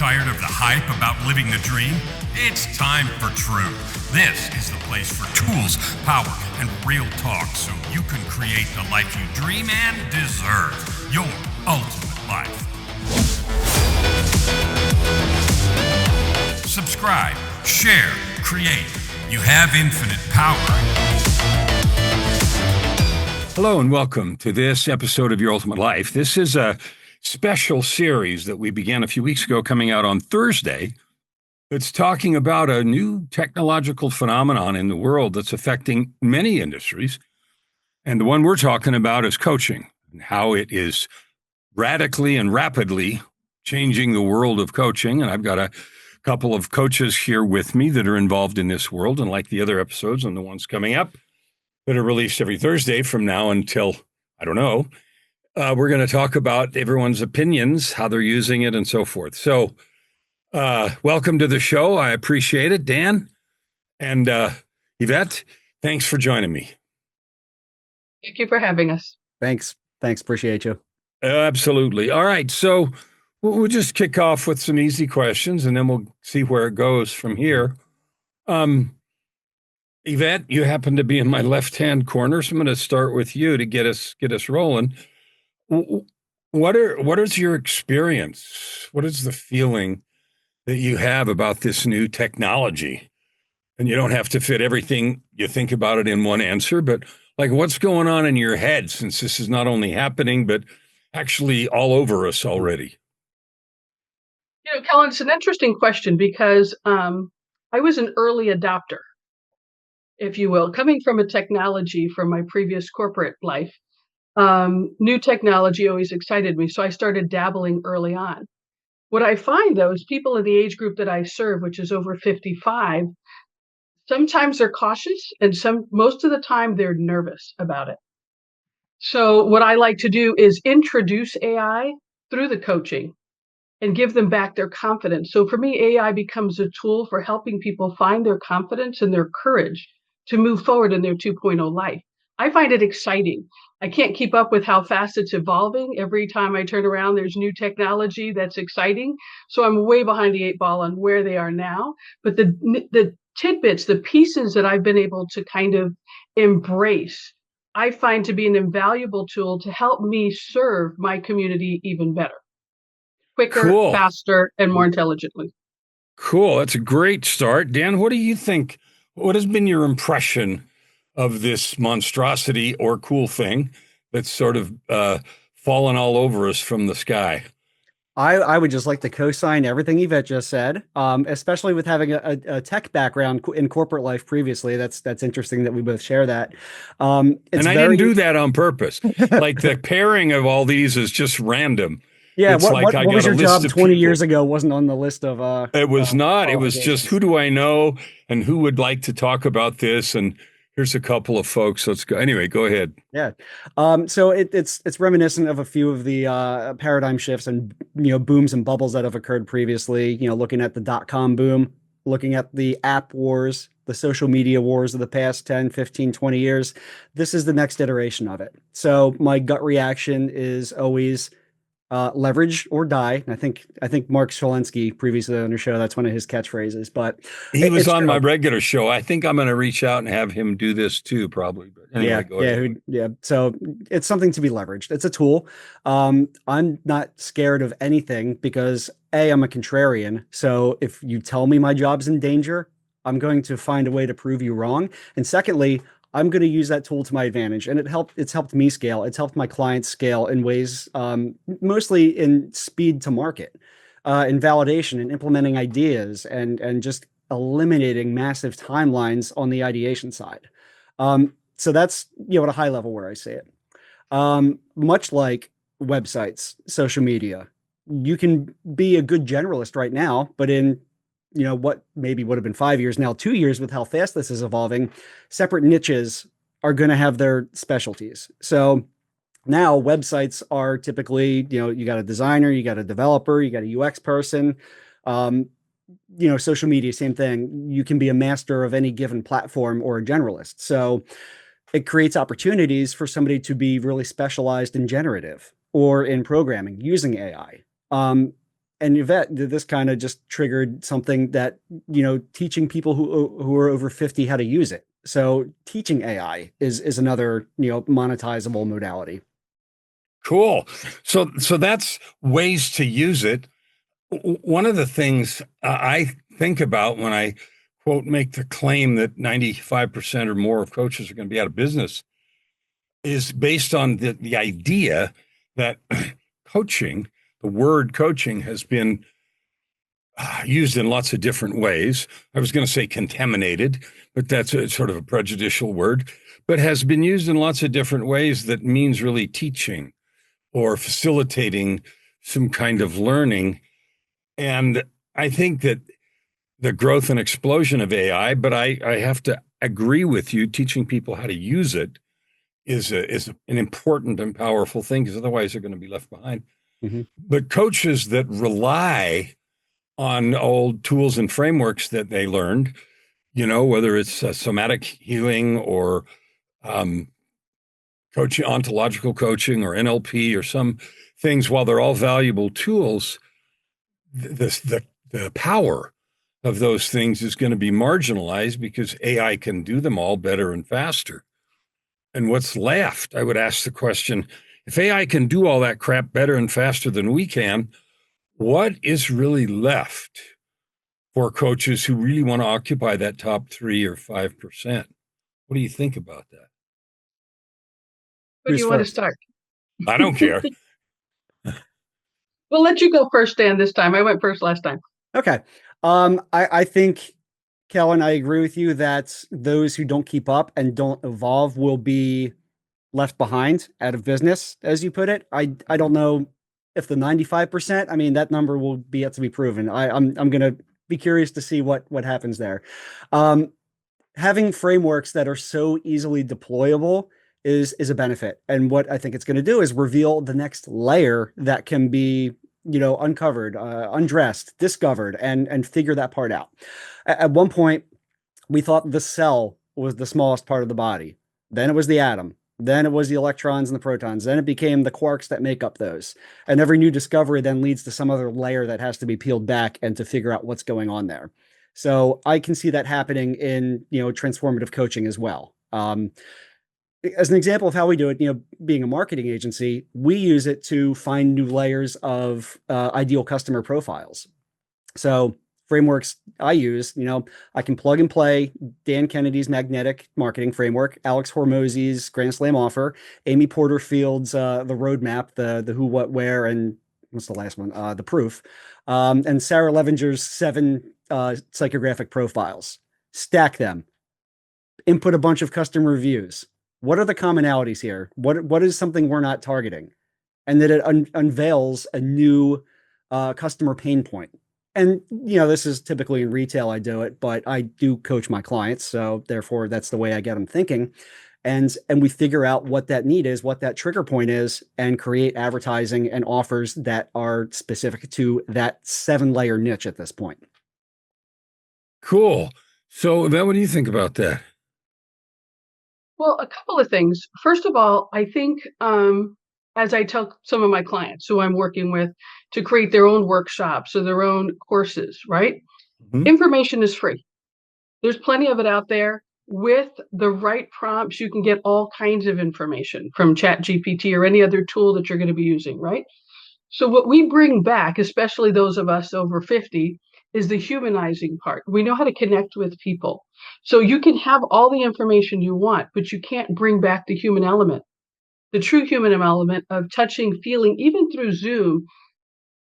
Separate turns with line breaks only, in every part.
Tired of the hype about living the dream? It's time for truth. This is the place for tools, power, and real talk so you can create the life you dream and deserve. Your ultimate life. Subscribe, share, create. You have infinite power. Hello and welcome to this episode of Your Ultimate Life. This is a special series that we began a few weeks ago coming out on Thursday. It's talking about a new technological phenomenon in the world that's affecting many industries. And the one we're talking about is coaching and how it is radically and rapidly changing the world of coaching. And I've got a couple of coaches here with me that are involved in this world. And like the other episodes and the ones coming up that are released every Thursday from now until, I don't know, we're going to talk about everyone's opinions, how they're using it, and so forth. So welcome to the show. I appreciate it, Dan. And Yvette, thanks for joining me.
Thank you for having us.
Thanks. Appreciate you.
Absolutely. All right. So we'll just kick off with some easy questions, and then we'll see where it goes from here. Yvette, you happen to be in my left-hand corner, so I'm going to start with you to get us rolling. What is your experience? What is the feeling that you have about this new technology? And you don't have to fit everything you think about it in one answer, but like what's going on in your head since this is not only happening, but actually all over us already?
Kellen, it's an interesting question because I was an early adopter, if you will, coming from a technology from my previous corporate life. New technology always excited me, so I started dabbling early on. What I find, though, is people in the age group that I serve, which is over 55, sometimes they're cautious, and most of the time they're nervous about it. So what I like to do is introduce AI through the coaching and give them back their confidence. So for me, AI becomes a tool for helping people find their confidence and their courage to move forward in their 2.0 life. I find it exciting. I can't keep up with how fast it's evolving. Every time I turn around, there's new technology that's exciting. So I'm way behind the eight ball on where they are now. But the tidbits, the pieces that I've been able to kind of embrace, I find to be an invaluable tool to help me serve my community even better, quicker, faster, and more intelligently.
Cool. That's a great start. Dan, what do you think? What has been your impression of this monstrosity or cool thing that's sort of fallen all over us from the sky?
I would just like to co-sign everything Yvette just said, especially with having a tech background in corporate life previously. That's interesting that we both share that.
And I didn't do that on purpose. Like the pairing of all these is just random.
Yeah, what was your job 20 years ago wasn't on the list of...
It was not. It was just, who do I know and who would like to talk about this? And here's a couple of folks. Let's go. Anyway, go ahead.
Yeah. So it's reminiscent of a few of the paradigm shifts and booms and bubbles that have occurred previously. Looking at the .com boom, looking at the app wars, the social media wars of the past 10, 15, 20 years. This is the next iteration of it. So my gut reaction is always leverage or die. And I think Mark Strelinsky previously on your show, that's one of his catchphrases, but
he was on my regular show. I think I'm going to reach out and have him do this too, probably. But anyway, go ahead.
Yeah. So it's something to be leveraged. It's a tool. I'm not scared of anything because I'm a contrarian. So if you tell me my job's in danger, I'm going to find a way to prove you wrong. And secondly, I'm going to use that tool to my advantage. And it's helped me scale. It's helped my clients scale in ways, mostly in speed to market, in validation and implementing ideas and just eliminating massive timelines on the ideation side. So that's, at a high level where I see it. Much like websites, social media, you can be a good generalist right now, but in what maybe would have been 5 years, now 2 years with how fast this is evolving, separate niches are going to have their specialties. So now websites are typically, you got a designer, you got a developer, you got a UX person, social media, same thing. You can be a master of any given platform or a generalist. So it creates opportunities for somebody to be really specialized in generative or in programming using AI. And Yvette, did this kind of just triggered something that, teaching people who are over 50 how to use it. So teaching AI is another, monetizable modality.
Cool. So that's ways to use it. One of the things I think about when I quote make the claim that 95% or more of coaches are going to be out of business is based on the idea that coaching, the word coaching, has been used in lots of different ways. I was going to say contaminated, but that's a sort of a prejudicial word, but has been used in lots of different ways that means really teaching or facilitating some kind of learning. And I think that the growth and explosion of AI, but I have to agree with you, teaching people how to use it is an important and powerful thing, because otherwise they're going to be left behind.
Mm-hmm.
But coaches that rely on old tools and frameworks that they learned, whether it's somatic healing or coaching, ontological coaching or NLP or some things, while they're all valuable tools, the power of those things is going to be marginalized because AI can do them all better and faster. And what's left? I would ask the question, if AI can do all that crap better and faster than we can, what is really left for coaches who really want to occupy that top 3 or 5%? What do you think about that?
Who do you want to start?
I don't care.
We'll let you go first, Dan, this time. I went first last time.
Okay. I think, Kellen, I agree with you that those who don't keep up and don't evolve will be left behind, out of business, as you put it. I don't know if the 95%, I mean, that number will be yet to be proven. I'm going to be curious to see what happens there. Having frameworks that are so easily deployable is a benefit. And what I think it's going to do is reveal the next layer that can be, uncovered, undressed, discovered, and figure that part out. At one point, we thought the cell was the smallest part of the body. Then it was the atom. Then it was the electrons and the protons. Then it became the quarks that make up those. And every new discovery then leads to some other layer that has to be peeled back and to figure out what's going on there. So I can see that happening in, transformative coaching as well. As an example of how we do it, being a marketing agency, we use it to find new layers of ideal customer profiles. So frameworks I use, I can plug and play Dan Kennedy's magnetic marketing framework, Alex Hormozzi's Grand Slam offer, Amy Porterfield's the roadmap, the who, what, where, and what's the last one? The proof, and Sarah Levinger's 7 psychographic profiles. Stack them, input a bunch of customer reviews. What are the commonalities here? What is something we're not targeting? And that it unveils a new customer pain point. And, this is typically in retail, I do it, but I do coach my clients. So therefore, that's the way I get them thinking. And we figure out what that need is, what that trigger point is, and create advertising and offers that are specific to that 7-layer niche at this point.
Cool. So, what do you think about that?
Well, a couple of things. First of all, I think as I tell some of my clients who I'm working with to create their own workshops or their own courses, right? Mm-hmm. Information is free. There's plenty of it out there. With the right prompts, you can get all kinds of information from ChatGPT or any other tool that you're going to be using, right? So what we bring back, especially those of us over 50, is the humanizing part. We know how to connect with people. So you can have all the information you want, but you can't bring back the human element, the true human element of touching, feeling. Even through Zoom,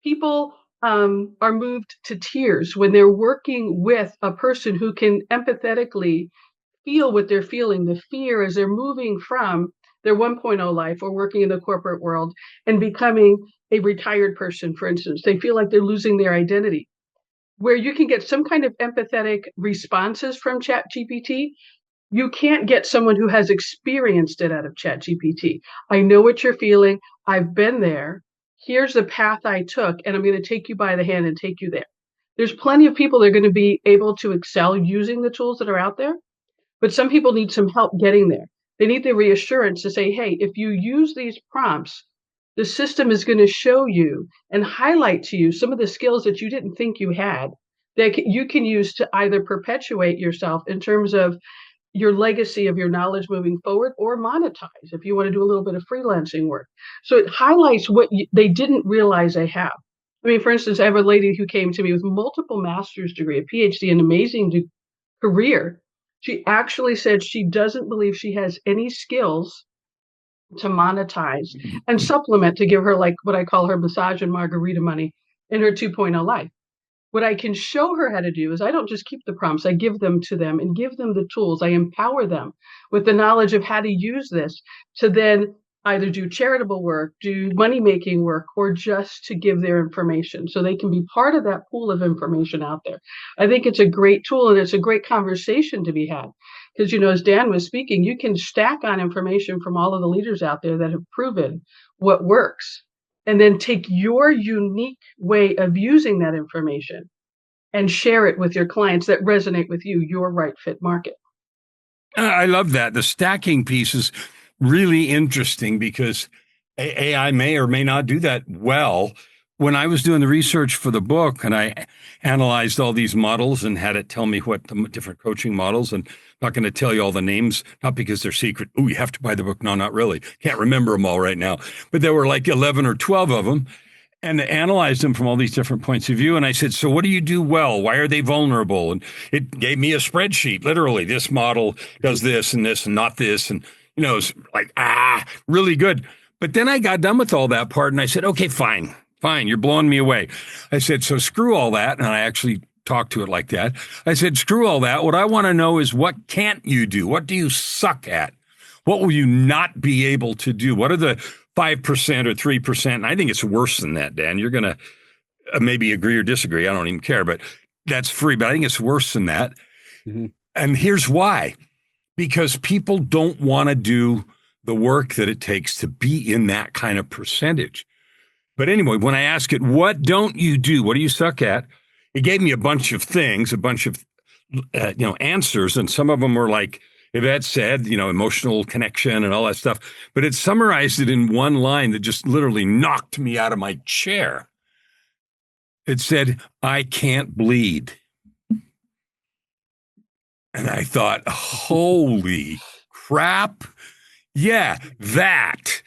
people are moved to tears when they're working with a person who can empathetically feel what they're feeling, the fear as they're moving from their 1.0 life or working in the corporate world and becoming a retired person, for instance. They feel like they're losing their identity. Where you can get some kind of empathetic responses from ChatGPT, you can't get someone who has experienced it out of ChatGPT. I know what you're feeling. I've been there. Here's the path I took, and I'm going to take you by the hand and take you there. There's plenty of people that are going to be able to excel using the tools that are out there, but some people need some help getting there. They need the reassurance to say, hey, if you use these prompts, The system is going to show you and highlight to you some of the skills that you didn't think you had that you can use to either perpetuate yourself in terms of your legacy of your knowledge moving forward, or monetize if you want to do a little bit of freelancing work. So it highlights what they didn't realize they have. I mean, for instance, I have a lady who came to me with multiple master's degree, a PhD, an amazing career. She actually said she doesn't believe she has any skills to monetize and supplement to give her, like, what I call her massage and margarita money in her 2.0 life. What I can show her how to do is I don't just keep the prompts, I give them to them and give them the tools. I empower them with the knowledge of how to use this to then either do charitable work, do money-making work, or just to give their information so they can be part of that pool of information out there. I think it's a great tool, and it's a great conversation to be had. Because, as Dan was speaking, you can stack on information from all of the leaders out there that have proven what works, and then take your unique way of using that information and share it with your clients that resonate with you, your right fit market.
I love that. The stacking piece is really interesting because AI may or may not do that well. When I was doing the research for the book and I analyzed all these models and had it tell me what the different coaching models, and I'm not going to tell you all the names, not because they're secret. Oh, you have to buy the book. No, not really. Can't remember them all right now. But there were like 11 or 12 of them. And analyzed them from all these different points of view. And I said, so what do you do well? Why are they vulnerable? And it gave me a spreadsheet, literally. This model does this and not this. And, it's like, really good. But then I got done with all that part and I said, okay, fine. You're blowing me away. I said, so screw all that. And I actually talked to it like that. I said, screw all that. What I want to know is, what can't you do? What do you suck at? What will you not be able to do? What are the 5% or 3%? And I think it's worse than that, Dan. You're going to maybe agree or disagree. I don't even care, but that's free. But I think it's worse than that. Mm-hmm. And here's why. Because people don't want to do the work that it takes to be in that kind of percentage. But anyway, when I ask it, what don't you do? What do you suck at? It gave me a bunch of things, a bunch of answers. And some of them were like Yvette said, emotional connection and all that stuff. But it summarized it in one line that just literally knocked me out of my chair. It said, I can't bleed. And I thought, holy crap. Yeah, that.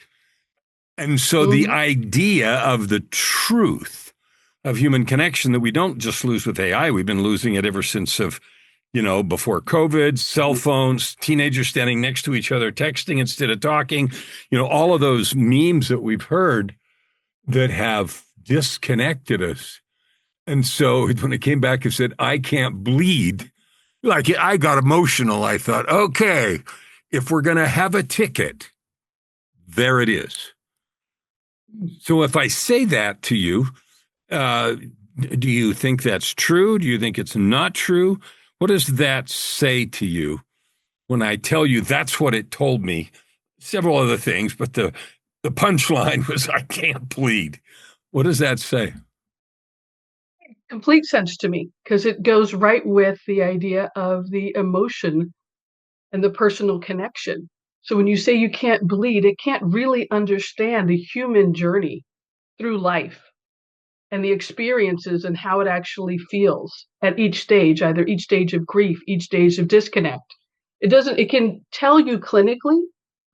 And so the idea of the truth of human connection that we don't just lose with AI, we've been losing it ever since before COVID, cell phones, teenagers standing next to each other, texting instead of talking, all of those memes that we've heard that have disconnected us. And so when it came back and said, I can't bleed, like, I got emotional. I thought, okay, if we're going to have a ticket, there it is. So if I say that to you, do you think that's true? Do you think it's not true? What does that say to you when I tell you that's what it told me? Several other things, but the punchline was, I can't bleed. What does that say?
Complete sense to me, because it goes right with the idea of the emotion and the personal connection. So when you say you can't bleed, it can't really understand the human journey through life and the experiences and how it actually feels at each stage, either each stage of grief, each stage of disconnect. It can tell you clinically,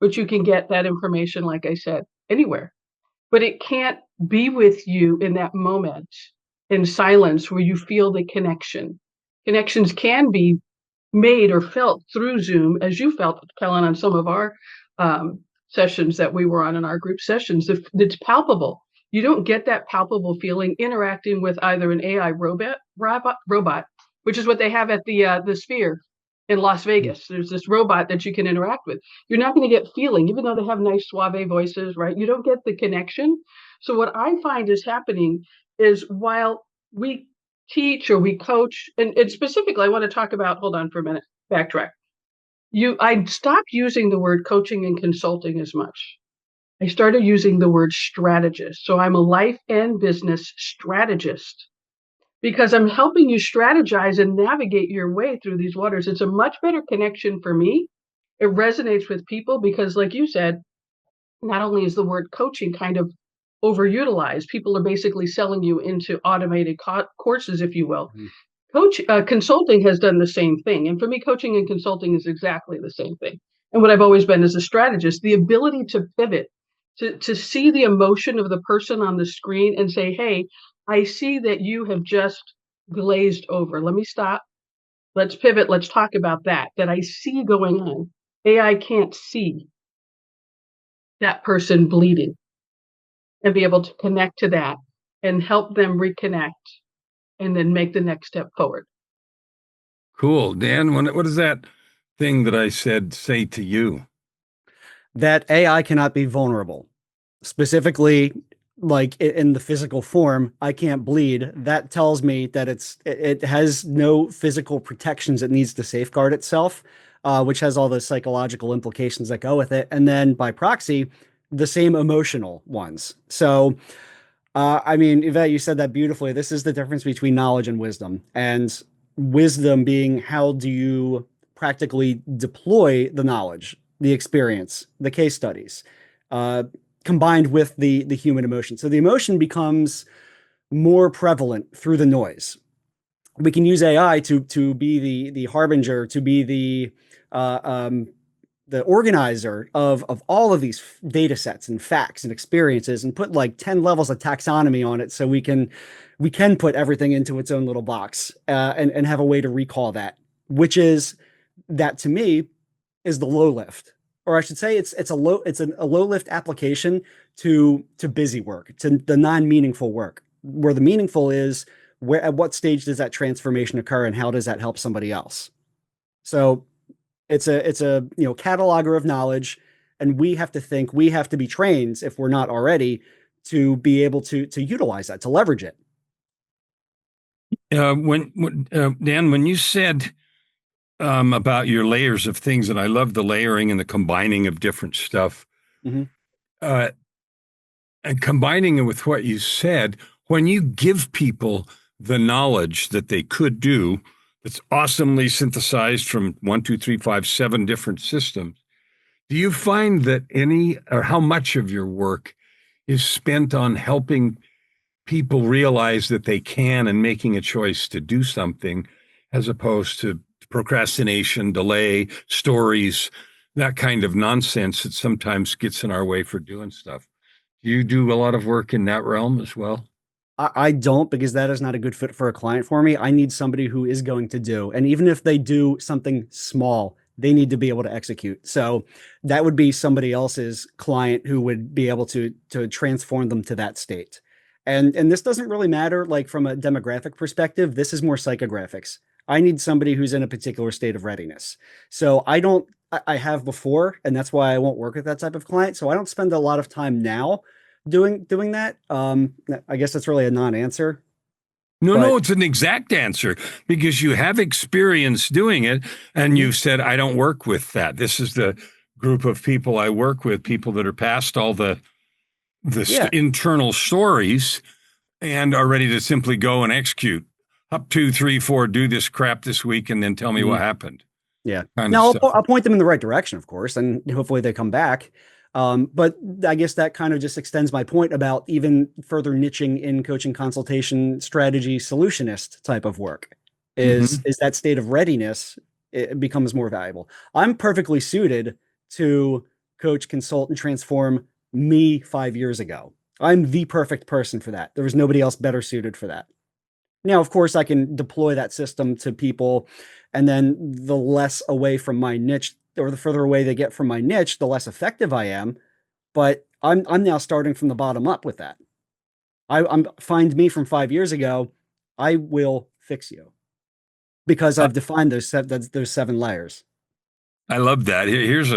but you can get that information, like I said, anywhere. But it can't be with you in that moment in silence where you feel the connection. Connections can be made or felt through Zoom, as you felt, Kellen, on some of our sessions that we were on in our group sessions. It's palpable. You don't get that palpable feeling interacting with either an AI robot, which is what they have at the Sphere in Las Vegas. There's this robot that you can interact with. You're not going to get feeling, even though they have nice suave voices, right? You don't get the connection. So what I find is happening is, while we teach or we coach, and specifically, I want to talk about, hold on for a minute, backtrack. I stopped using the word coaching and consulting as much. I started using the word strategist. So I'm a life and business strategist, because I'm helping you strategize and navigate your way through these waters. It's a much better connection for me. It resonates with people because, like you said, not only is the word coaching kind of overutilized. People are basically selling you into automated courses, if you will.
Mhm.
Consulting has done the same thing. And for me, coaching and consulting is exactly the same thing. And what I've always been as a strategist, the ability to pivot, to see the emotion of the person on the screen and say, hey, I see that you have just glazed over. Let me stop. Let's pivot. Let's talk about that I see going on. AI can't see that person bleeding, and be able to connect to that and help them reconnect and then make the next step forward.
Cool. Dan, what does that thing that I said say to you?
That AI cannot be vulnerable. Specifically, like in the physical form, I can't bleed. That tells me that it has no physical protections it needs to safeguard itself, which has all the psychological implications that go with it. And then by proxy, the same emotional ones. So, I mean, Yvette, you said that beautifully. This is the difference between knowledge and wisdom. And wisdom being how do you practically deploy the knowledge, the experience, the case studies, combined with the human emotion. So the emotion becomes more prevalent through the noise. We can use AI to be the harbinger, to be the organizer of all of these data sets and facts and experiences, and put like 10 levels of taxonomy on it so we can put everything into its own little box, and have a way to recall that, which is that to me is the low lift. Or I should say it's a low lift application to busy work, to the non-meaningful work, where the meaningful is where at what stage does that transformation occur and how does that help somebody else. So it's a cataloger of knowledge, and we have to be trained, if we're not already, to be able to utilize that, to leverage it.
Dan, when you said about your layers of things, and I love the layering and the combining of different stuff,
Mm-hmm.
And combining it with what you said, when you give people the knowledge that they could do, that's awesomely synthesized from 1, 2, 3, 5, 7 different systems, do you find that any or how much of your work is spent on helping people realize that they can and making a choice to do something, as opposed to procrastination, delay, stories, that kind of nonsense that sometimes gets in our way for doing stuff? Do you do a lot of work in that realm as well?
I don't, because that is not a good fit for a client for me. I need somebody who is going to do, and even if they do something small, they need to be able to execute. So that would be somebody else's client who would be able to transform them to that state. And this doesn't really matter, like from a demographic perspective. This is more psychographics. I need somebody who's in a particular state of readiness. So I have before, and that's why I won't work with that type of client. So I don't spend a lot of time now doing that. I guess that's really a non-answer.
No, it's an exact answer, because you have experience doing it, and you've said, I don't work with that. This is the group of people I work with, people that are past all the internal stories and are ready to simply go and execute. Up 2, 3, 4, do this crap this week, and then tell me what happened.
Yeah.
Kind
Now
of stuff.
I'll point them in the right direction, of course, and hopefully they come back. But I guess that kind of just extends my point about even further niching in coaching, consultation, strategy, solutionist type of work is that state of readiness. It becomes more valuable. I'm perfectly suited to coach, consult, and transform me 5 years ago. I'm the perfect person for that. There was nobody else better suited for that. Now, of course, I can deploy that system to people, and then the less away from my niche, or the further away they get from my niche, the less effective I am. But I'm now starting from the bottom up with that. I'm find me from 5 years ago. I will fix you because I've defined those 7 layers.
I love that. Here's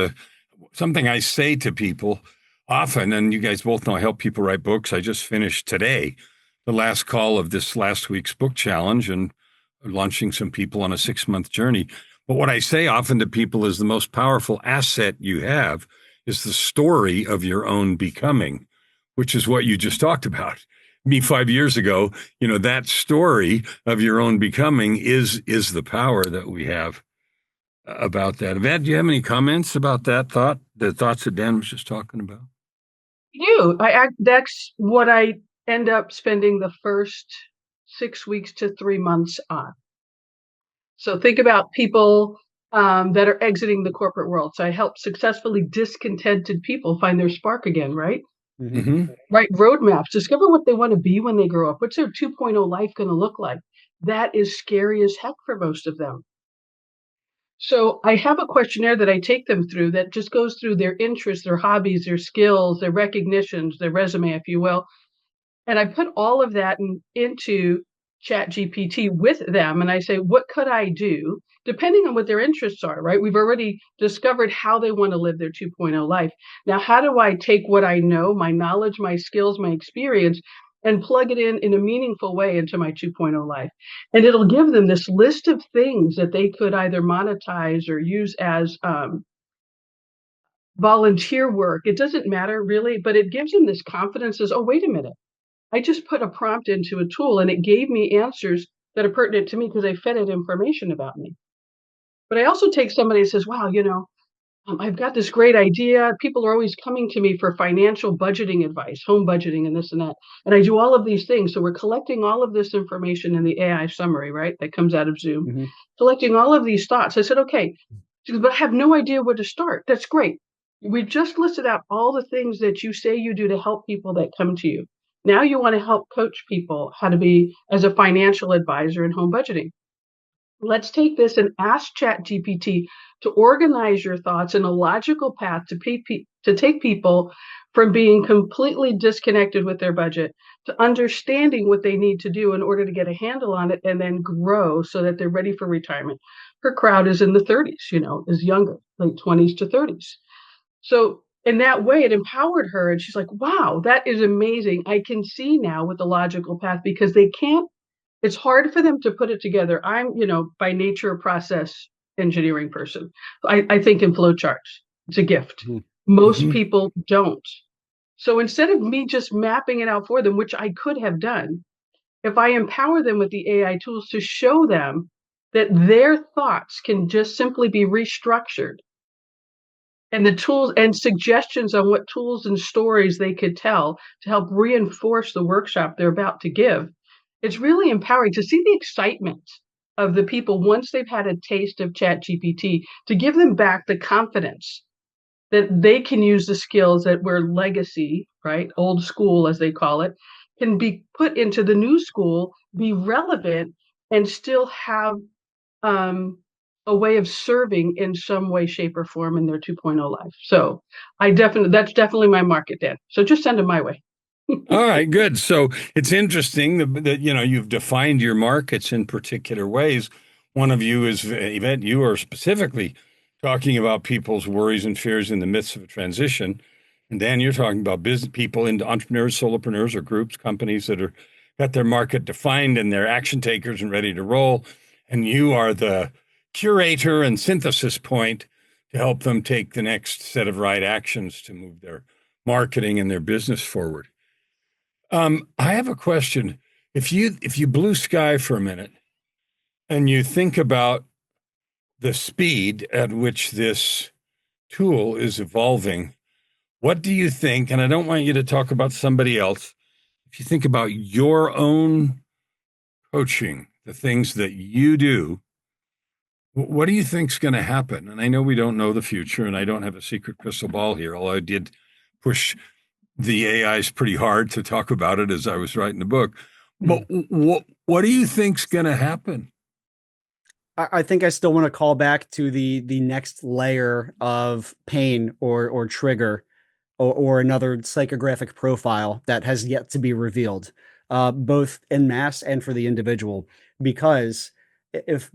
something I say to people often, and you guys both know I help people write books. I just finished today the last call of this last week's book challenge and launching some people on a 6-month journey. But what I say often to people is the most powerful asset you have is the story of your own becoming, which is what you just talked about. Me 5 years ago, that story of your own becoming is the power that we have about that. Yvette, do you have any comments about that thought, the thoughts that Dan was just talking about?
That's what I end up spending the first 6 weeks to 3 months on. So think about people that are exiting the corporate world. So I help successfully discontented people find their spark again, right?
Mm-hmm.
Right. Roadmaps, discover what they want to be when they grow up. What's their 2.0 life going to look like? That is scary as heck for most of them. So I have a questionnaire that I take them through that just goes through their interests, their hobbies, their skills, their recognitions, their resume, if you will. And I put all of that into Chat GPT with them. And I say, what could I do? Depending on what their interests are, right? We've already discovered how they want to live their 2.0 life. Now, how do I take what I know, my knowledge, my skills, my experience, and plug it in a meaningful way into my 2.0 life? And it'll give them this list of things that they could either monetize or use as volunteer work. It doesn't matter really, but it gives them this confidence as, oh, wait a minute. I just put a prompt into a tool and it gave me answers that are pertinent to me because I fed it information about me. But I also take somebody who says, wow, I've got this great idea. People are always coming to me for financial budgeting advice, home budgeting and this and that. And I do all of these things. So we're collecting all of this information in the AI summary, right? That comes out of Zoom, collecting all of these thoughts. I said, okay, but I have no idea where to start. That's great. We just listed out all the things that you say you do to help people that come to you. Now you want to help coach people how to be as a financial advisor in home budgeting. Let's take this and ask ChatGPT to organize your thoughts in a logical path to take people from being completely disconnected with their budget to understanding what they need to do in order to get a handle on it and then grow so that they're ready for retirement. Her crowd is in the 30s, is younger, late 20s to 30s. So in that way, it empowered her. And she's like, wow, that is amazing. I can see now with the logical path because it's hard for them to put it together. I'm, by nature, a process engineering person. I think in flowcharts. It's a gift. Most people don't. So instead of me just mapping it out for them, which I could have done, if I empower them with the AI tools to show them that their thoughts can just simply be restructured and the tools and suggestions on what tools and stories they could tell to help reinforce the workshop they're about to give. It's really empowering to see the excitement of the people once they've had a taste of ChatGPT to give them back the confidence that they can use the skills that were legacy, right? Old school, as they call it, can be put into the new school, be relevant, and still have a way of serving in some way, shape, or form in their 2.0 life. So that's definitely my market, Dan. So just send them my way.
All right, good. So it's interesting that you've defined your markets in particular ways. One of you is, Yvette, you are specifically talking about people's worries and fears in the midst of a transition. And Dan, you're talking about business people into entrepreneurs, solopreneurs, or groups, companies that are got their market defined and they're action takers and ready to roll. And you are the curator and synthesis point to help them take the next set of right actions to move their marketing and their business forward. I have a question. If you blue sky for a minute and you think about the speed at which this tool is evolving, what do you think? And I don't want you to talk about somebody else. If you think about your own coaching, the things that you do, what do you think's going to happen? And I know we don't know the future, and I don't have a secret crystal ball here, although I did push the AIs pretty hard to talk about it as I was writing the book. But what do you think's going to happen?
I think I still want to call back to the next layer of pain or trigger or another psychographic profile that has yet to be revealed, both en masse and for the individual. Because if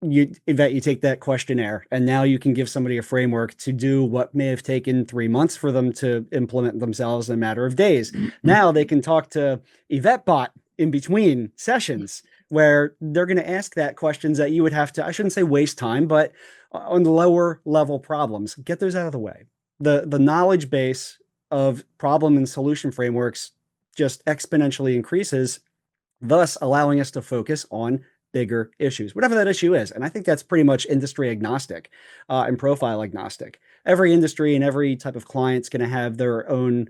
you take that questionnaire and now you can give somebody a framework to do what may have taken 3 months for them to implement themselves in a matter of days. Now they can talk to Yvette bot in between sessions where they're going to ask that questions that you would have to, I shouldn't say waste time, but on the lower level problems, get those out of the way. The knowledge base of problem and solution frameworks just exponentially increases, thus allowing us to focus on bigger issues, whatever that issue is. And I think that's pretty much industry agnostic and profile agnostic. Every industry and every type of client's going to have their own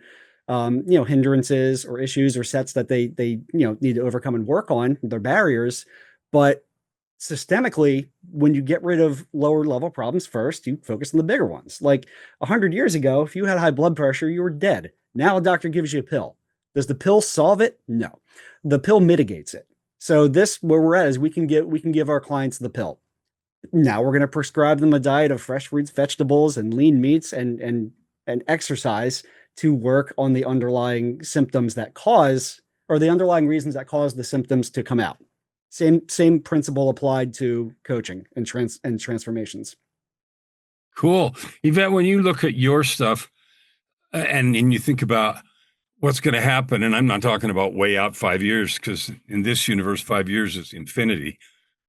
hindrances or issues or sets that they need to overcome and work on, their barriers. But systemically, when you get rid of lower level problems first, you focus on the bigger ones. Like 100 years ago, if you had high blood pressure, you were dead. Now a doctor gives you a pill. Does the pill solve it? No. The pill mitigates it. So this, where we're at, is we can give our clients the pill. Now we're going to prescribe them a diet of fresh fruits, vegetables, and lean meats and exercise to work on the underlying symptoms that cause, or the underlying reasons that cause the symptoms to come out. Same principle applied to coaching and transformations.
Cool. Yvette, when you look at your stuff and you think about what's going to happen, and I'm not talking about way out 5 years, because in this universe, 5 years is infinity.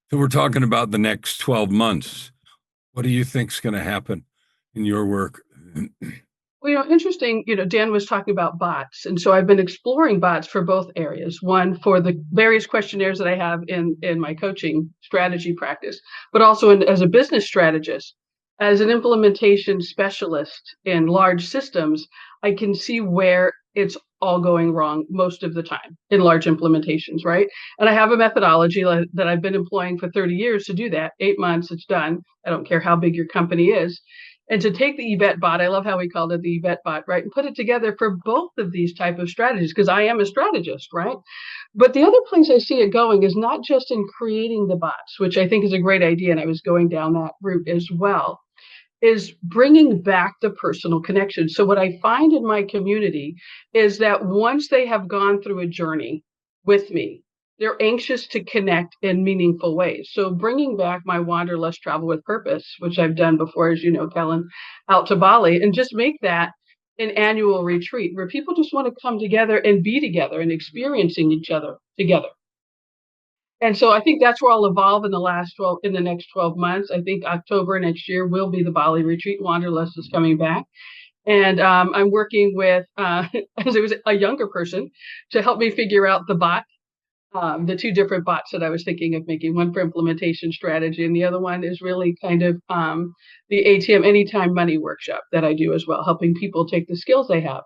So we're talking about the next 12 months. What do you think is going to happen in your work?
Well, interesting, Dan was talking about bots. And so I've been exploring bots for both areas. One, for the various questionnaires that I have in my coaching strategy practice, but also as a business strategist. As an implementation specialist in large systems, I can see where it's all going wrong most of the time in large implementations, right? And I have a methodology that I've been employing for 30 years to do that. 8 months, it's done. I don't care how big your company is. And to take the Yvette bot, I love how we called it the Yvette bot, right? And put it together for both of these type of strategies, because I am a strategist, right? But the other place I see it going is not just in creating the bots, which I think is a great idea, and I was going down that route as well, is bringing back the personal connection. So what I find in my community is that once they have gone through a journey with me, they're anxious to connect in meaningful ways. So bringing back my Wanderlust Travel with Purpose, which I've done before, as you know, Kellen, out to Bali, and just make that an annual retreat where people just want to come together and be together and experiencing each other together. And so I think that's where I'll evolve in the next 12 months. I think October next year will be the Bali retreat. Wanderlust is coming back. And I'm working with, as it was a younger person, to help me figure out the bot. The two different bots that I was thinking of making, one for implementation strategy, and the other one is really kind of the ATM Anytime Money workshop that I do as well, helping people take the skills they have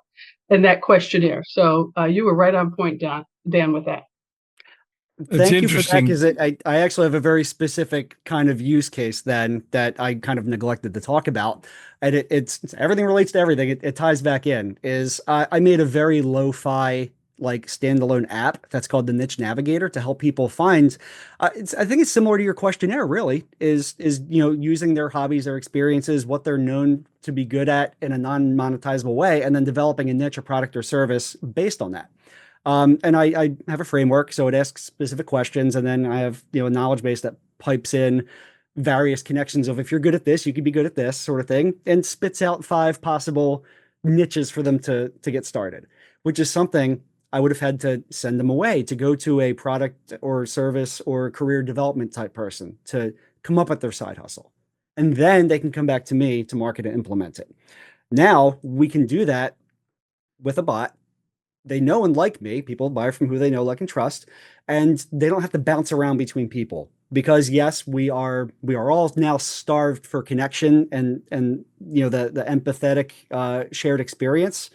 and that questionnaire. So you were right on point, Dan, with that.
Thank you for that, because I actually have a very specific kind of use case then that I kind of neglected to talk about. And it's everything relates to everything. It ties back in. I made a very lo-fi standalone app that's called the Niche Navigator to help people find. I think it's similar to your questionnaire. Really, is using their hobbies, their experiences, what they're known to be good at in a non-monetizable way, and then developing a niche, a product or service based on that. And I have a framework, so it asks specific questions, and then I have a knowledge base that pipes in various connections of, if you're good at this, you could be good at this sort of thing, and spits out 5 possible niches for them to get started, which is something I would have had to send them away to go to a product or service or career development type person to come up with their side hustle. And then they can come back to me to market and implement it. Now we can do that with a bot. They know and like me. People buy from who they know, like, and trust, and they don't have to bounce around between people, because yes, we are all now starved for connection and the empathetic shared experience.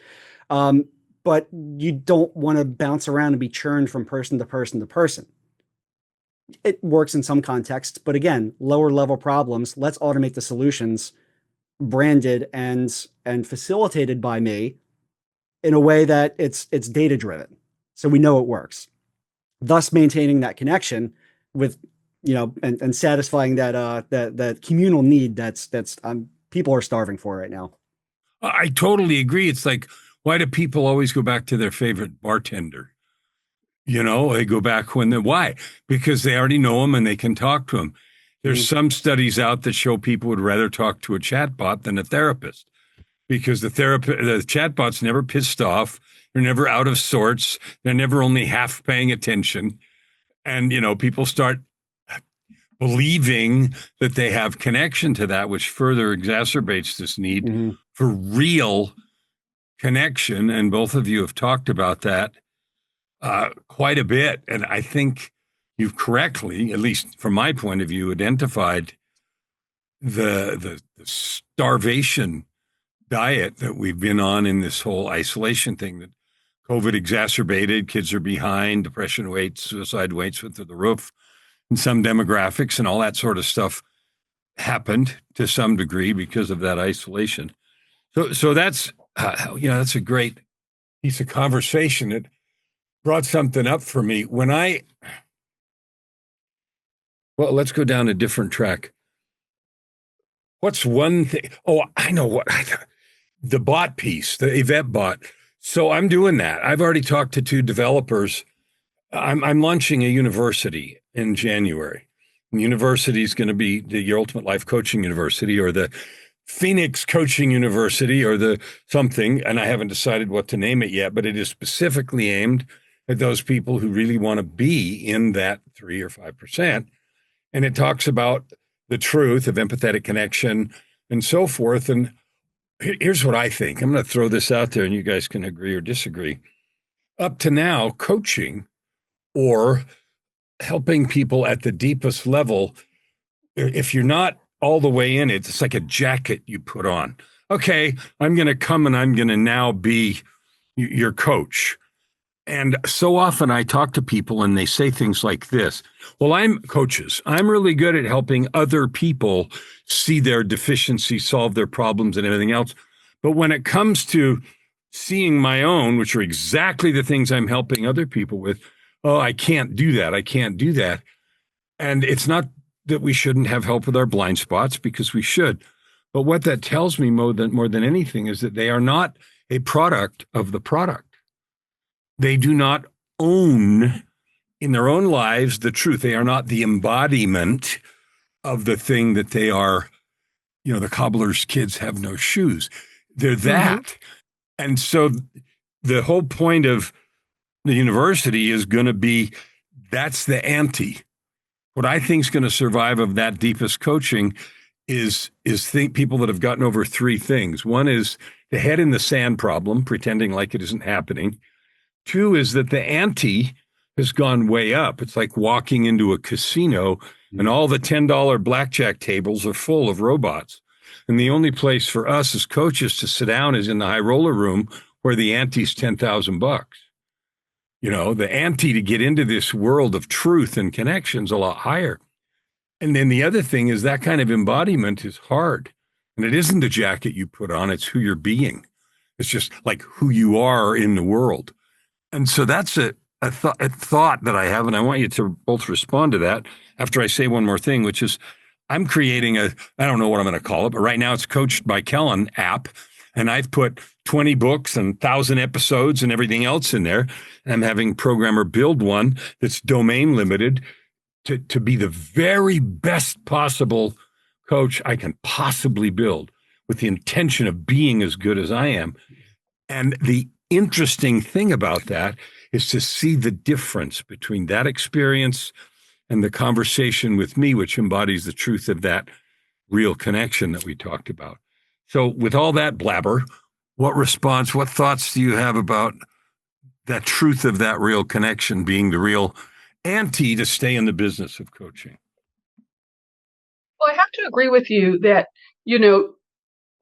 But you don't want to bounce around and be churned from person to person to person. It works in some contexts, but again, lower level problems, let's automate the solutions, branded and facilitated by me in a way that it's data driven, so we know it works, thus maintaining that connection with and satisfying that communal need that's people are starving for right now.
I totally agree. It's like, why do people always go back to their favorite bartender? They go back why? Because they already know him and they can talk to him. There's some studies out that show people would rather talk to a chatbot than a therapist, because the chatbot's never pissed off. They're never out of sorts. They're never only half paying attention. And, people start believing that they have connection to that, which further exacerbates this need for real connection. And both of you have talked about that quite a bit. And I think you've correctly, at least from my point of view, identified the starvation diet that we've been on in this whole isolation thing that COVID exacerbated. Kids are behind, depression rates, suicide rates went through the roof, and some demographics and all that sort of stuff happened to some degree because of that isolation. So that's that's a great piece of conversation. It brought something up for me well, let's go down a different track. What's one thing? Oh, I know what. The bot piece, the event bot. So I'm doing that. I've already talked to 2 developers. I'm launching a university in January. The university is going to be the Your Ultimate Life Coaching University, or the Phoenix Coaching University, or the something, and I haven't decided what to name it yet, but it is specifically aimed at those people who really want to be in that 3 or 5%. And it talks about the truth of empathetic connection and so forth. And here's what I think. I'm going to throw this out there and you guys can agree or disagree. Up to now, coaching or helping people at the deepest level, if you're not all the way in it, it's like a jacket you put on. Okay, I'm going to come and I'm going to now be your coach. And so often I talk to people and they say things like this. Well, I'm really good at helping other people see their deficiencies, solve their problems and everything else. But when it comes to seeing my own, which are exactly the things I'm helping other people with, oh, I can't do that. I can't do that. And it's not that we shouldn't have help with our blind spots, because we should. But what that tells me more than anything is that they are not a product of the product. They do not own in their own lives the truth. They are not the embodiment of the thing that they are. The cobbler's kids have no shoes. They're that. Mm-hmm. And so the whole point of the university is going to be, that's the ante. What I think is going to survive of that deepest coaching is people that have gotten over 3 things. One is the head in the sand problem, pretending like it isn't happening. 2 is that the ante has gone way up. It's like walking into a casino and all the $10 blackjack tables are full of robots. And the only place for us as coaches to sit down is in the high roller room where the ante's $10,000. The ante to get into this world of truth and connection's a lot higher. And then the other thing is that kind of embodiment is hard. And it isn't the jacket you put on, it's who you're being. It's just like who you are in the world. And so that's a thought that I have, and I want you to both respond to that after I say one more thing, which is I'm creating I don't know what I'm going to call it, but right now it's Coached by Kellen app, and I've put 20 books and 1,000 episodes and everything else in there, and I'm having programmer build one that's domain limited to be the very best possible coach I can possibly build, with the intention of being as good as I am. And the interesting thing about that is to see the difference between that experience and the conversation with me, which embodies the truth of that real connection that we talked about. So with all that blabber, what thoughts do you have about that truth of that real connection being the real ante to stay in the business of coaching?
Well, I have to agree with you that,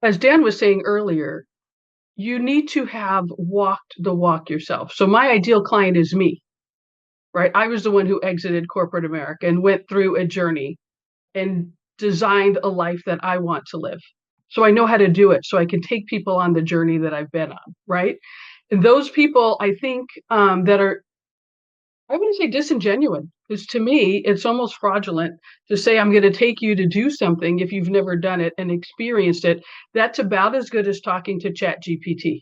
as Dan was saying earlier, you need to have walked the walk yourself. So my ideal client is me, right? I was the one who exited corporate America and went through a journey and designed a life that I want to live. So I know how to do it. So I can take people on the journey that I've been on, right? And those people, I think, that are, I wouldn't say disingenuous, because to me, it's almost fraudulent to say, I'm going to take you to do something if you've never done it and experienced it. That's about as good as talking to ChatGPT,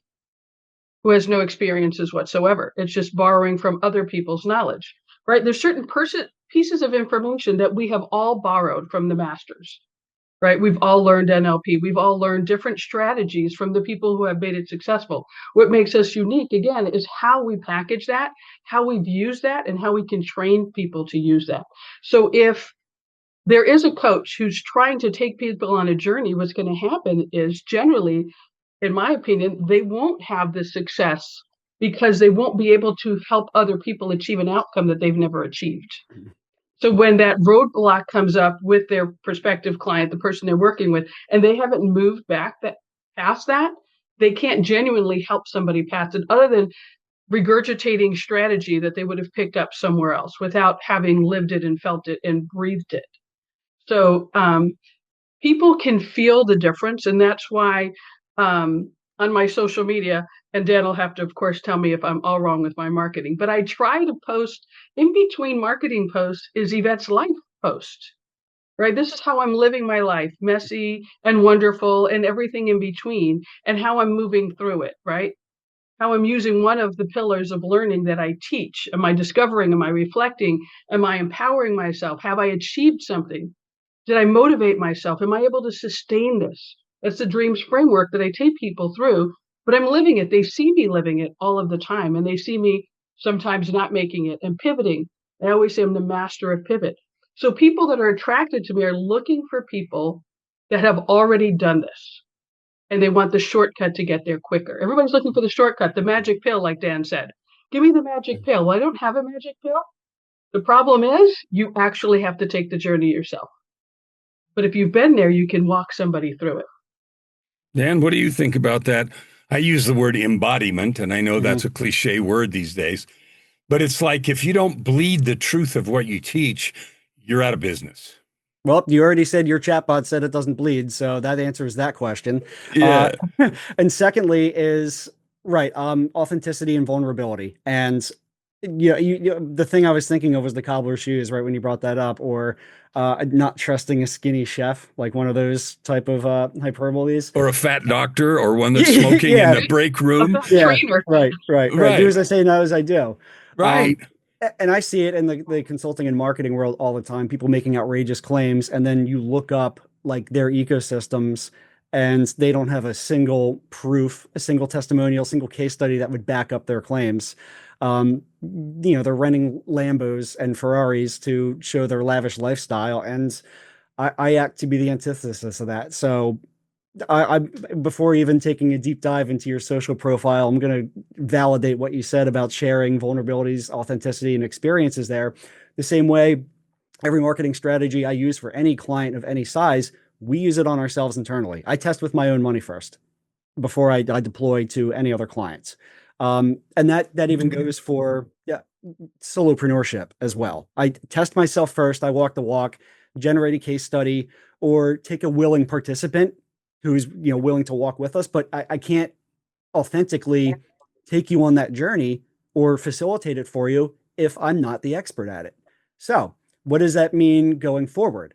who has no experiences whatsoever. It's just borrowing from other people's knowledge, right? There's certain pieces of information that we have all borrowed from the masters, right? We've all learned NLP. We've all learned different strategies from the people who have made it successful. What makes us unique, again, is how we package that, how we've used that, and how we can train people to use that. So if there is a coach who's trying to take people on a journey, what's going to happen is generally, in my opinion, they won't have the success because they won't be able to help other people achieve an outcome that they've never achieved. So when that roadblock comes up with their prospective client, the person they're working with, and they haven't moved back past that, they can't genuinely help somebody past it other than regurgitating strategy that they would have picked up somewhere else without having lived it and felt it and breathed it. So people can feel the difference, and that's why on my social media, and Dan will have to, of course, tell me if I'm all wrong with my marketing, but I try to post in between marketing posts is Yvette's life post, right? This is how I'm living my life, messy and wonderful and everything in between, and how I'm moving through it, right? How I'm using one of the pillars of learning that I teach. Am I discovering? Am I reflecting? Am I empowering myself? Have I achieved something? Did I motivate myself? Am I able to sustain this? That's the dreams framework that I take people through, but I'm living it. They see me living it all of the time, and they see me sometimes not making it and pivoting. I always say I'm the master of pivot. So people that are attracted to me are looking for people that have already done this, and they want the shortcut to get there quicker. Everybody's looking for the shortcut, the magic pill, like Dan said. Give me the magic pill. Well, I don't have a magic pill. The problem is you actually have to take the journey yourself. But if you've been there, you can walk somebody through it.
Dan, what do you think about that? I use the word embodiment, and I know that's a cliche word these days, but it's like if you don't bleed the truth of what you teach, you're out of business.
Well, you already said your chatbot said it doesn't bleed, so that answers that question.
Yeah.
And secondly is, right, authenticity and vulnerability. And the thing I was thinking of was the cobbler shoes, right, when you brought that up, or not trusting a skinny chef, like one of those type of hyperboles.
Or a fat doctor, or one that's smoking in the break room.
Yeah, right. Do as I say, not as I do.
Right.
And I see it in the consulting and marketing world all the time, people making outrageous claims, and then you look up like their ecosystems and they don't have a single proof, a single testimonial, single case study that would back up their claims. They're renting Lambos and Ferraris to show their lavish lifestyle, and I act to be the antithesis of that. So I before even taking a deep dive into your social profile, I'm going to validate what you said about sharing vulnerabilities, authenticity, and experiences there. The same way, every marketing strategy I use for any client of any size, we use it on ourselves internally. I test with my own money first before I deploy to any other clients. And that even goes for solopreneurship as well. I test myself first. I walk the walk, generate a case study, or take a willing participant who's willing to walk with us. But I can't authentically take you on that journey or facilitate it for you if I'm not the expert at it. So what does that mean going forward?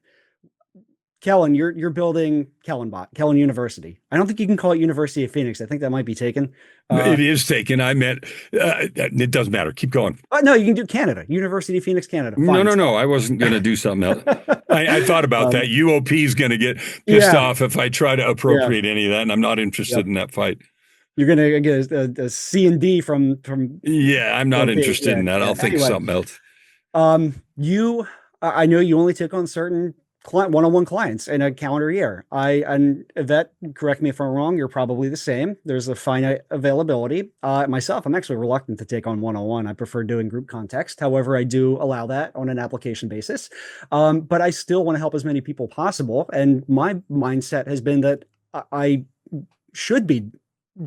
Kellen, you're building Kellen University. I don't think you can call it University of Phoenix. I think that might be taken.
It is taken. I meant it doesn't matter. Keep going.
No, you can do Canada, University of Phoenix, Canada. Fine.
No. I wasn't going to do something else. I thought about that. UOP is going to get pissed off if I try to appropriate any of that, and I'm not interested in that fight.
You're going to get a C and D from.
Yeah, I'm not interested in that. I'll think something else.
I know you only take on certain one-on-one clients in a calendar year. And Yvette, correct me if I'm wrong, you're probably the same. There's a finite availability. Myself, I'm actually reluctant to take on one-on-one. I prefer doing group context. However, I do allow that on an application basis. But I still want to help as many people possible. And my mindset has been that I should be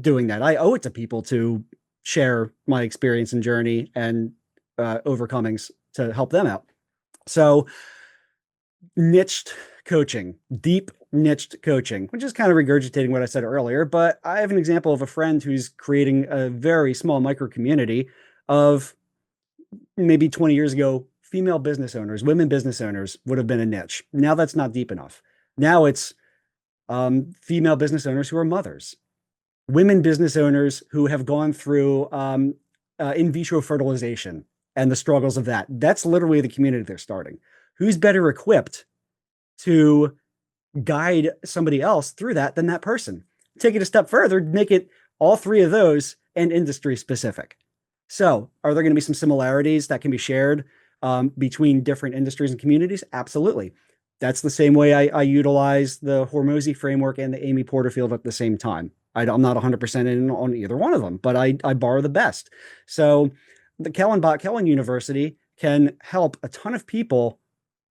doing that. I owe it to people to share my experience and journey and overcomings to help them out. So niched coaching, deep niched coaching, which is kind of regurgitating what I said earlier, but I have an example of a friend who's creating a very small micro community of maybe 20 years ago, female business owners, women business owners would have been a niche. Now that's not deep enough. Now it's female business owners who are mothers, women business owners who have gone through in vitro fertilization and the struggles of that. That's literally the community they're starting. Who's better equipped to guide somebody else through that than that person? Take it a step further, make it all three of those and industry specific. So are there going to be some similarities that can be shared between different industries and communities? Absolutely. That's the same way I utilize the Hormozy framework and the Amy Porterfield at the same time. I'm not 100% in on either one of them, but I borrow the best. So the Kellen University can help a ton of people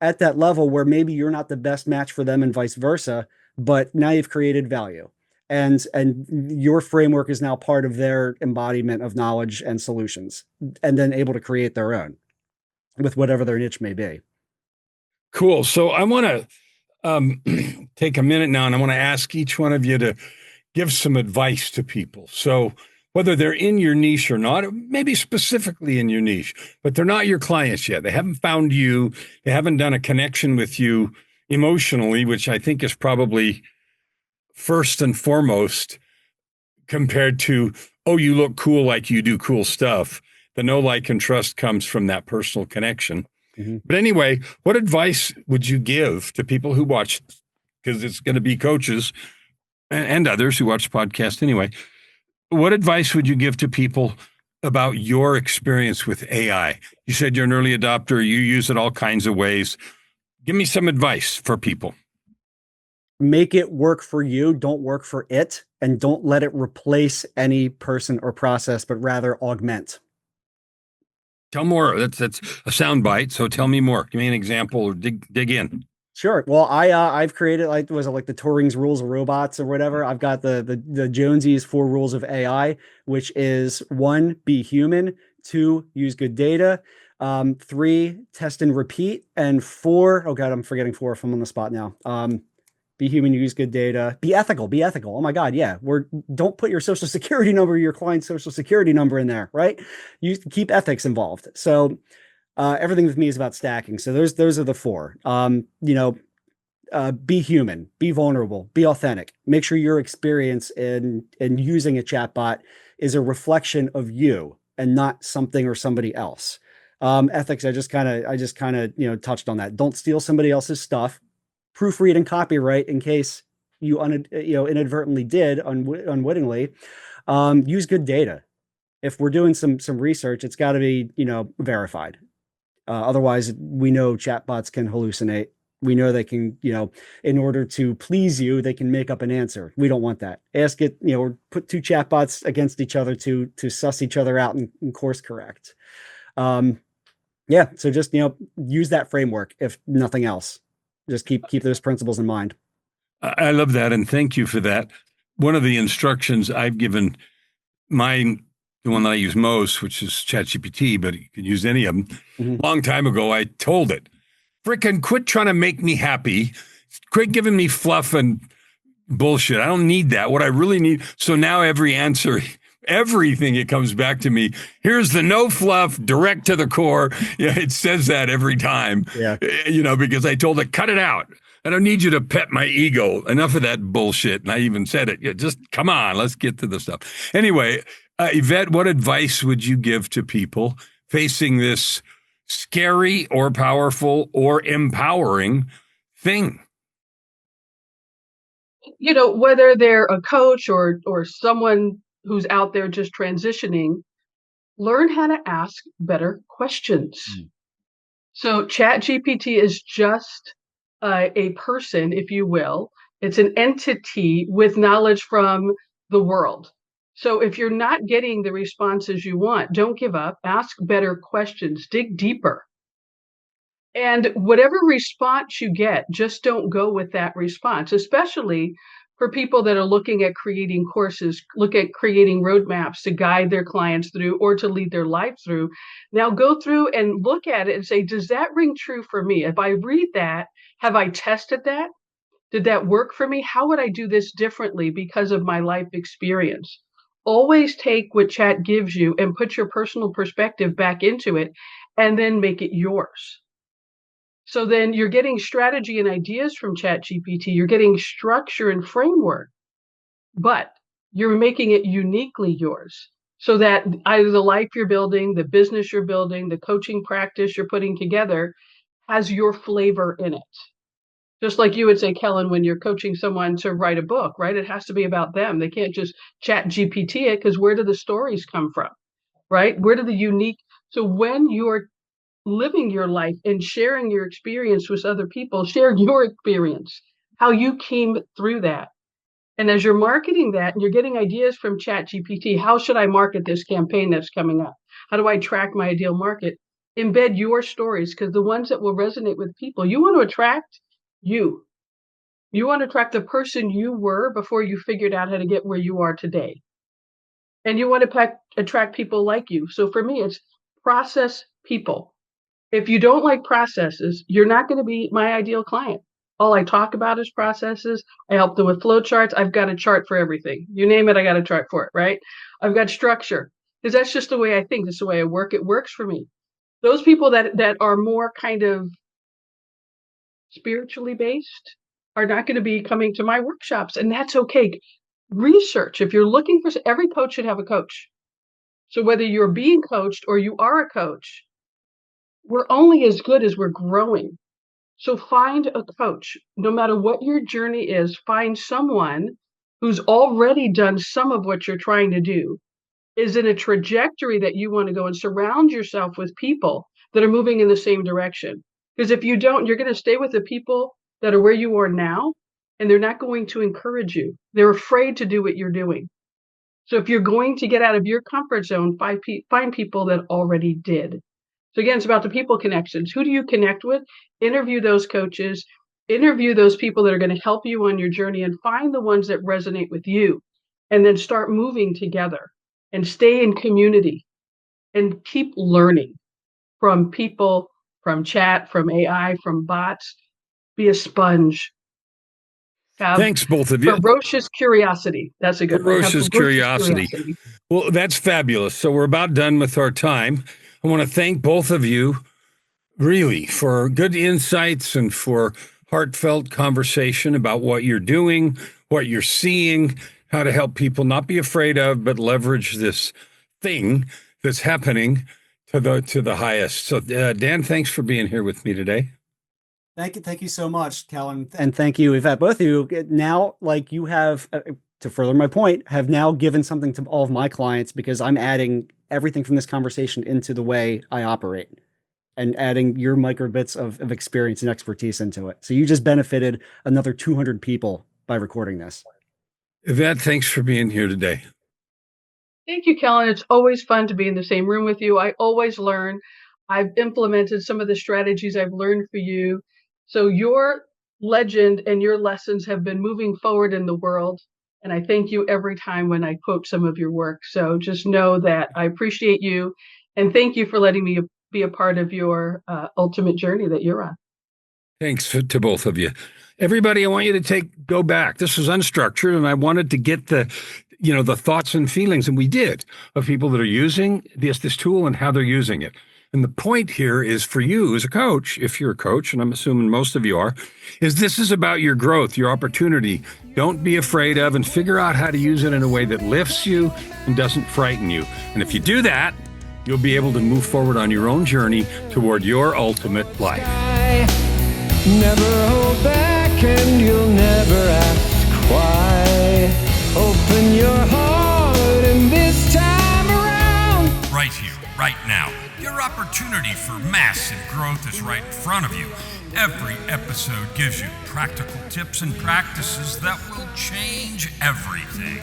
at that level where maybe you're not the best match for them and vice versa, but now you've created value. and your framework is now part of their embodiment of knowledge and solutions, and then able to create their own with whatever their niche may be.
Cool. So I want to take a minute now, and I want to ask each one of you to give some advice to people. So whether they're in your niche or not, or maybe specifically in your niche, but they're not your clients yet. They haven't found you. They haven't done a connection with you emotionally, which I think is probably first and foremost compared to, oh, you look cool, like you do cool stuff. The know, like, and trust comes from that personal connection.
Mm-hmm.
But anyway, what advice would you give to people who watch, because it's going to be coaches and others who watch the podcast anyway. What advice would you give to people about your experience with AI? You said you're an early adopter. You use it all kinds of ways. Give me some advice for people.
Make it work for you. Don't work for it. And don't let it replace any person or process, but rather augment.
Tell more. That's a soundbite. So tell me more. Give me an example or dig in.
Sure. Well, I've created, like, was it like the Turing's rules of robots or whatever? I've got the Jonesy's 4 rules of AI, which is 1, be human, 2, use good data, 3, test and repeat, and 4, oh God, I'm forgetting 4 if I'm on the spot now. Be human, use good data, be ethical. Oh my God. Yeah. Don't put your social security number, your client's social security number in there, right? You keep ethics involved. So everything with me is about stacking. So those are the 4. Be human, be vulnerable, be authentic. Make sure your experience in using a chatbot is a reflection of you and not something or somebody else. Ethics, I just kind of touched on that. Don't steal somebody else's stuff. Proofread and copyright in case you inadvertently did unwittingly. Use good data. If we're doing some research, it's got to be verified. Otherwise, we know chatbots can hallucinate. We know they can, in order to please you, they can make up an answer. We don't want that. Ask it, or put 2 chatbots against each other to suss each other out and course correct. So just, use that framework, if nothing else. Just keep those principles in mind.
I love that, and thank you for that. One of the instructions I've given the one that I use most, which is ChatGPT, but you can use any of them. Mm-hmm. Long time ago, I told it, frickin' quit trying to make me happy. Quit giving me fluff and bullshit. I don't need that. What I really need. So now every answer, everything, it comes back to me. Here's the no fluff, direct to the core. Yeah, it says that every time.
Yeah.
Because I told it, cut it out. I don't need you to pet my ego. Enough of that bullshit. And I even said it. Yeah, just come on, let's get to the stuff. Anyway, Yvette, what advice would you give to people facing this scary or powerful or empowering thing?
Whether they're a coach or someone who's out there just transitioning, learn how to ask better questions. So ChatGPT is just a person, if you will. It's an entity with knowledge from the world. So if you're not getting the responses you want, don't give up. Ask better questions. Dig deeper. And whatever response you get, just don't go with that response, especially for people that are looking at creating courses, look at creating roadmaps to guide their clients through or to lead their life through. Now go through and look at it and say, does that ring true for me? If I read that, have I tested that? Did that work for me? How would I do this differently because of my life experience? Always take what chat gives you and put your personal perspective back into it and then make it yours. So then you're getting strategy and ideas from ChatGPT. You're getting structure and framework, but you're making it uniquely yours so that either the life you're building, the business you're building, the coaching practice you're putting together has your flavor in it. Just like you would say, Kellen, when you're coaching someone to write a book, right? It has to be about them. They can't just ChatGPT it, because where do the stories come from, right? Where do the unique... So when you're living your life and sharing your experience with other people, share your experience, how you came through that. And as you're marketing that and you're getting ideas from ChatGPT, how should I market this campaign that's coming up? How do I track my ideal market? Embed your stories, because the ones that will resonate with people, you want to attract you. You want to attract the person you were before you figured out how to get where you are today. And you want to attract people like you. So for me, it's process people. If you don't like processes, you're not going to be my ideal client. All I talk about is processes. I help them with flow charts. I've got a chart for everything. You name it, I got a chart for it, right? I've got structure because that's just the way I think. That's the way I work. It works for me. Those people that are more kind of spiritually based are not going to be coming to my workshops, and that's okay. Research. If you're looking for, every coach should have a coach. So whether you're being coached or you are a coach, we're only as good as we're growing. So find a coach. No matter what your journey is, find someone who's already done some of what you're trying to do, is in a trajectory that you want to go, and surround yourself with people that are moving in the same direction. Because if you don't, you're going to stay with the people that are where you are now, and they're not going to encourage you. They're afraid to do what you're doing. So if you're going to get out of your comfort zone, find people that already did. So again, it's about the people connections. Who do you connect with? Interview those coaches, interview those people that are going to help you on your journey, and find the ones that resonate with you, and then start moving together and stay in community and keep learning from people, from chat, from AI, from bots. Be a sponge.
Thanks, both of you.
Ferocious curiosity. That's a good one.
Ferocious curiosity. Well, that's fabulous. So we're about done with our time. I want to thank both of you, really, for good insights and for heartfelt conversation about what you're doing, what you're seeing, how to help people not be afraid of, but leverage this thing that's happening to the highest. So, Dan, thanks for being here with me today.
Thank you so much, Callan, and thank you, Yvette. Both of you now, like you have, to further my point, have now given something to all of my clients, because I'm adding everything from this conversation into the way I operate, and adding your micro bits of experience and expertise into it. So you just benefited another 200 people by recording this.
Yvette, thanks for being here today.
Thank you, Callan. It's always fun to be in the same room with you. I always learn. I've implemented some of the strategies I've learned for you. So your legend and your lessons have been moving forward in the world. And I thank you every time when I quote some of your work. So just know that I appreciate you. And thank you for letting me be a part of your ultimate journey that you're on.
Thanks to both of you. Everybody, I want you to go back. This was unstructured, and I wanted to get the thoughts and feelings, and we did, of people that are using this tool and how they're using it. And the point here is for you as a coach, if you're a coach, and I'm assuming most of you are, is this is about your growth, your opportunity. Don't be afraid of, and figure out how to use it in a way that lifts you and doesn't frighten you. And if you do that, you'll be able to move forward on your own journey toward your ultimate life.
Never hold back, and you'll never ask why. Open your heart, and this time around,
right here, right now. Your opportunity for massive growth is right in front of you. Every episode gives you practical tips and practices that will change everything.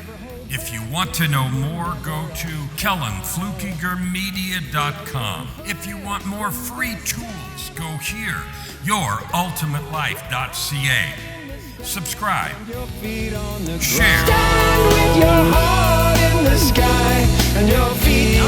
If you want to know more, go to KellenFlukigerMedia.com. If you want more free tools, go here, YourUltimateLife.ca. Subscribe, share.
stand with your heart in the sky and your feet